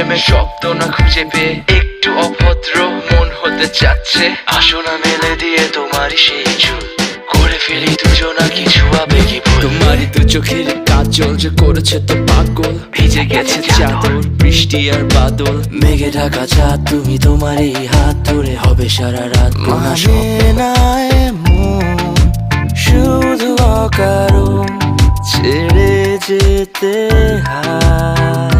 প্রেমের শব্দ না খুঁজে পেয়ে একটু অভদ্র মন হতে চাচ্ছে। আসো না মেলে দিয়ে তোমারই সেই চুল, করে ফেলি দুজনা কিছু আবেগী ভুল। তোমারই তো চোখের কাজল যে করেছে তো পাগল, ভিজে গেছে চাদর বৃষ্টি আর বাদল। মেঘে ঢাকা চাঁদ তুমি তোমারই হাত ধরে হবে সারা রাত। মানে না এমন শুধু অকারণ ছেড়ে যেতে হয়।